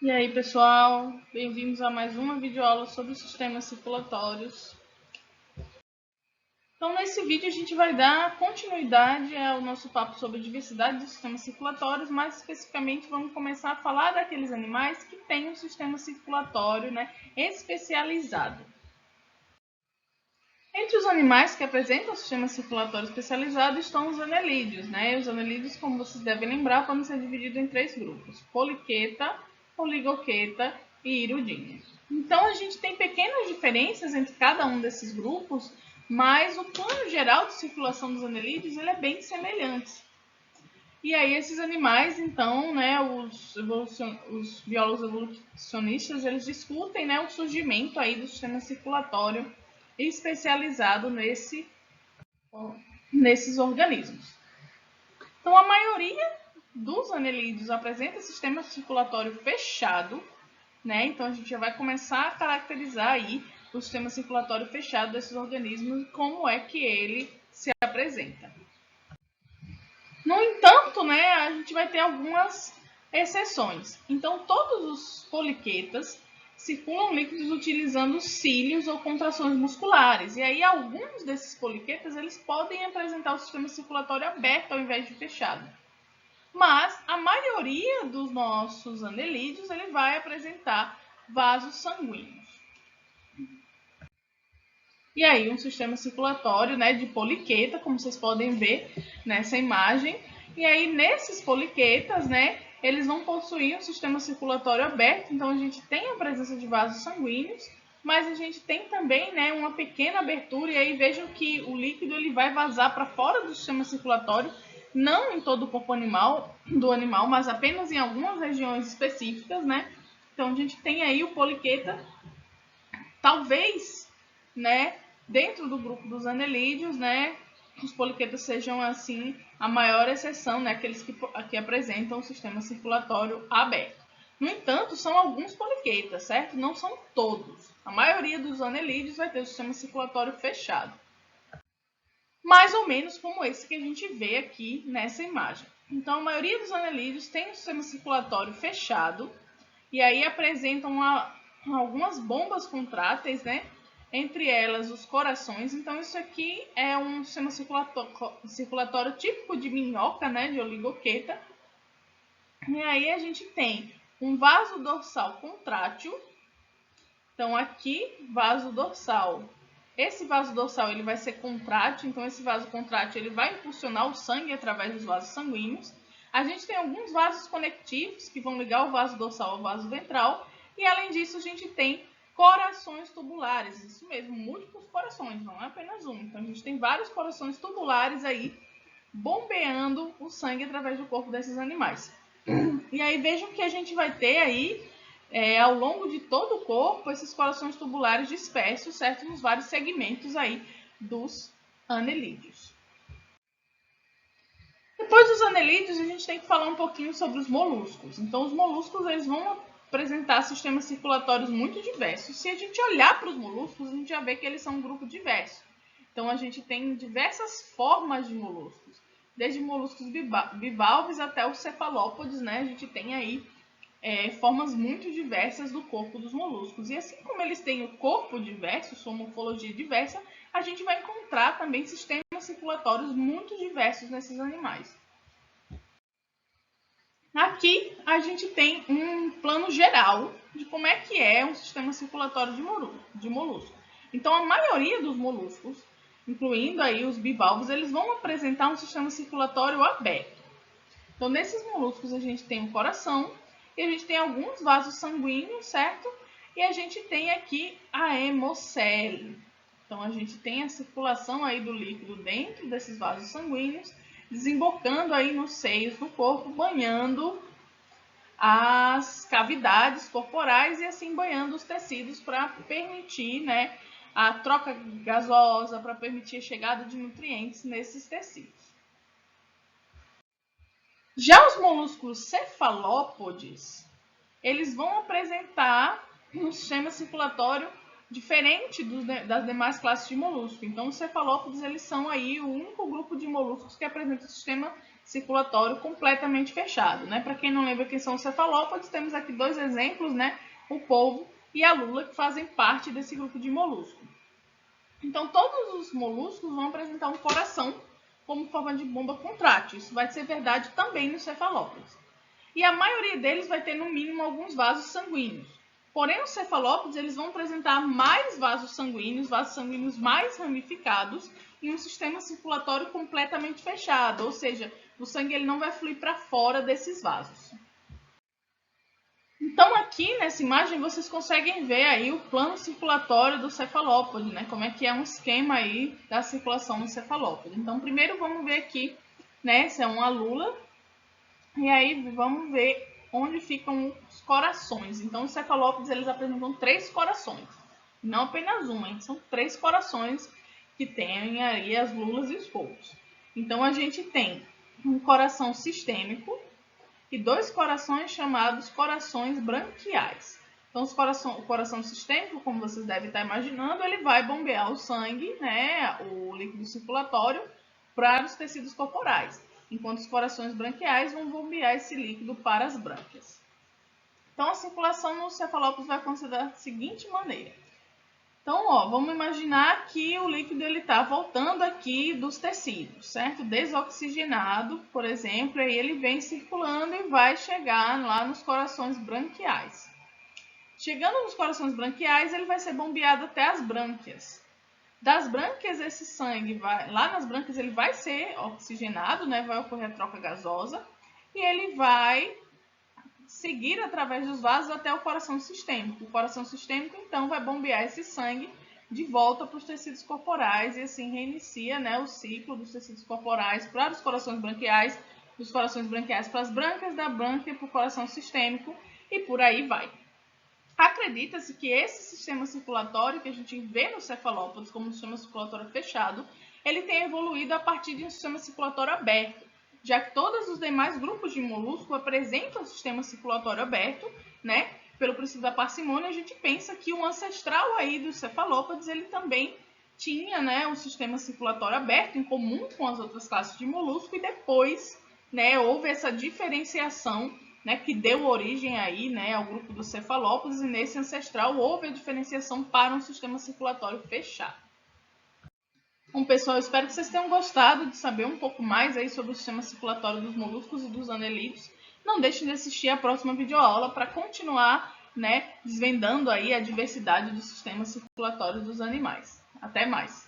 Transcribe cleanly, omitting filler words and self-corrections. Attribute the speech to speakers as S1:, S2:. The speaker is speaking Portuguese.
S1: E aí, pessoal, bem-vindos a mais uma videoaula sobre sistemas circulatórios. Então, nesse vídeo a gente vai dar continuidade ao nosso papo sobre a diversidade dos sistemas circulatórios, mais especificamente vamos começar a falar daqueles animais que têm um sistema circulatório, especializado. Entre os animais que apresentam o sistema circulatório especializado estão os anelídeos, Os anelídeos, como vocês devem lembrar, podem ser divididos em três grupos: poliqueta, oligoqueta e hirudinha. Então, a gente tem pequenas diferenças entre cada um desses grupos, mas o plano geral de circulação dos anelídeos ele é bem semelhante. E aí, esses animais, então, os biólogos evolucionistas, eles discutem, o surgimento aí do sistema circulatório especializado nesses organismos. Então, a maioria dos anelídeos apresenta sistema circulatório fechado, Então, a gente já vai começar a caracterizar aí o sistema circulatório fechado desses organismos e como é que ele se apresenta. No entanto, a gente vai ter algumas exceções. Então, todos os poliquetas circulam líquidos utilizando cílios ou contrações musculares. E aí, alguns desses poliquetas eles podem apresentar o sistema circulatório aberto ao invés de fechado. Mas a maioria dos nossos anelídeos ele vai apresentar vasos sanguíneos. E aí, um sistema circulatório de poliqueta, como vocês podem ver nessa imagem. E aí, nesses poliquetas, eles vão possuir um sistema circulatório aberto. Então, a gente tem a presença de vasos sanguíneos, mas a gente tem também uma pequena abertura. E aí, vejam que o líquido ele vai vazar para fora do sistema circulatório, não em todo o corpo do animal, mas apenas em algumas regiões específicas, Então, a gente tem aí o poliqueta, talvez, dentro do grupo dos anelídeos, os poliquetas sejam, assim, a maior exceção, aqueles que apresentam o sistema circulatório aberto. No entanto, são alguns poliquetas, certo? Não são todos. A maioria dos anelídeos vai ter o sistema circulatório fechado. Mais ou menos como esse que a gente vê aqui nessa imagem. Então, a maioria dos anelídeos tem o sistema circulatório fechado e aí apresentam algumas bombas contráteis, Entre elas, os corações. Então, isso aqui é um sistema circulatório típico de minhoca, de oligoqueta. E aí a gente tem um vaso dorsal contrátil. Então, aqui, vaso dorsal. Esse vaso dorsal ele vai ser contrátil, então esse vaso contrátil ele vai impulsionar o sangue através dos vasos sanguíneos. A gente tem alguns vasos conectivos que vão ligar o vaso dorsal ao vaso ventral. E, além disso, a gente tem corações tubulares, isso mesmo, múltiplos corações, não é apenas um. Então, a gente tem vários corações tubulares aí bombeando o sangue através do corpo desses animais. E aí vejam que a gente vai ter aí, ao longo de todo o corpo, esses corações tubulares dispersos, certo? Nos vários segmentos aí dos anelídeos. Depois dos anelídeos, a gente tem que falar um pouquinho sobre os moluscos. Então, os moluscos eles vão apresentar sistemas circulatórios muito diversos. Se a gente olhar para os moluscos, a gente já vê que eles são um grupo diverso. Então, a gente tem diversas formas de moluscos, desde moluscos bivalves até os cefalópodes, A gente tem aí formas muito diversas do corpo dos moluscos. E assim como eles têm o corpo diverso, sua morfologia diversa, a gente vai encontrar também sistemas circulatórios muito diversos nesses animais. Aqui a gente tem um plano geral de como é que é um sistema circulatório de molusco. Então, a maioria dos moluscos, incluindo aí os bivalves, eles vão apresentar um sistema circulatório aberto. Então, nesses moluscos a gente tem um coração e a gente tem alguns vasos sanguíneos, certo? E a gente tem aqui a hemocele. Então, a gente tem a circulação aí do líquido dentro desses vasos sanguíneos, desembocando aí nos seios do corpo, banhando as cavidades corporais e assim banhando os tecidos para permitir, a troca gasosa, para permitir a chegada de nutrientes nesses tecidos. Já os moluscos cefalópodes, eles vão apresentar um sistema circulatório diferente das demais classes de molusco. Então, os cefalópodes eles são aí o único grupo de moluscos que apresenta um sistema circulatório completamente fechado, né? Para quem não lembra quem são os cefalópodes, temos aqui dois exemplos, né? O polvo e a lula, que fazem parte desse grupo de moluscos. Então, todos os moluscos vão apresentar um coração como forma de bomba contrátil. Isso vai ser verdade também nos cefalópodes. E a maioria deles vai ter, no mínimo, alguns vasos sanguíneos. Porém, os cefalópodes eles vão apresentar mais vasos sanguíneos mais ramificados e um sistema circulatório completamente fechado, ou seja, o sangue ele não vai fluir para fora desses vasos. Então, aqui nessa imagem, vocês conseguem ver aí o plano circulatório do cefalópode, né? Como é que é um esquema aí da circulação do cefalópode. Então, primeiro vamos ver aqui, né? Essa é uma lula. E aí, vamos ver onde ficam os corações. Então, os cefalópodes, eles apresentam 3 corações. Não apenas um, hein? São 3 corações que tem aí as lulas e os polvos. Então, a gente tem um coração sistêmico e 2 corações chamados corações branquiais. Então, o coração sistêmico, como vocês devem estar imaginando, ele vai bombear o sangue, né, o líquido circulatório, para os tecidos corporais, enquanto os corações branquiais vão bombear esse líquido para as brânquias. Então, a circulação nos cefalópodes vai acontecer da seguinte maneira. Então, ó, vamos imaginar que o líquido está voltando aqui dos tecidos, certo? Desoxigenado, por exemplo, aí ele vem circulando e vai chegar lá nos corações branquiais. Chegando nos corações branquiais, ele vai ser bombeado até as brânquias. Das brânquias, esse sangue lá nas brânquias ele vai ser oxigenado, né? Vai ocorrer a troca gasosa e ele vai seguir através dos vasos até o coração sistêmico. O coração sistêmico, então, vai bombear esse sangue de volta para os tecidos corporais e assim reinicia, né, o ciclo dos tecidos corporais para os corações branquiais, dos corações branquiais para as brâncas, da brânquia para o coração sistêmico e por aí vai. Acredita-se que esse sistema circulatório que a gente vê nos cefalópodes como um sistema circulatório fechado, ele tem evoluído a partir de um sistema circulatório aberto, já que todos os demais grupos de molusco apresentam um sistema circulatório aberto, né? Pelo princípio da parcimônia, a gente pensa que o ancestral aí dos cefalópodes, ele também tinha, né, um sistema circulatório aberto em comum com as outras classes de molusco e depois, né, houve essa diferenciação, né, que deu origem aí, né, ao grupo dos cefalópodes, e nesse ancestral houve a diferenciação para um sistema circulatório fechado. Bom, pessoal, eu espero que vocês tenham gostado de saber um pouco mais aí sobre o sistema circulatório dos moluscos e dos anelídeos. Não deixem de assistir a próxima videoaula para continuar, né, desvendando aí a diversidade dos sistemas circulatórios dos animais. Até mais!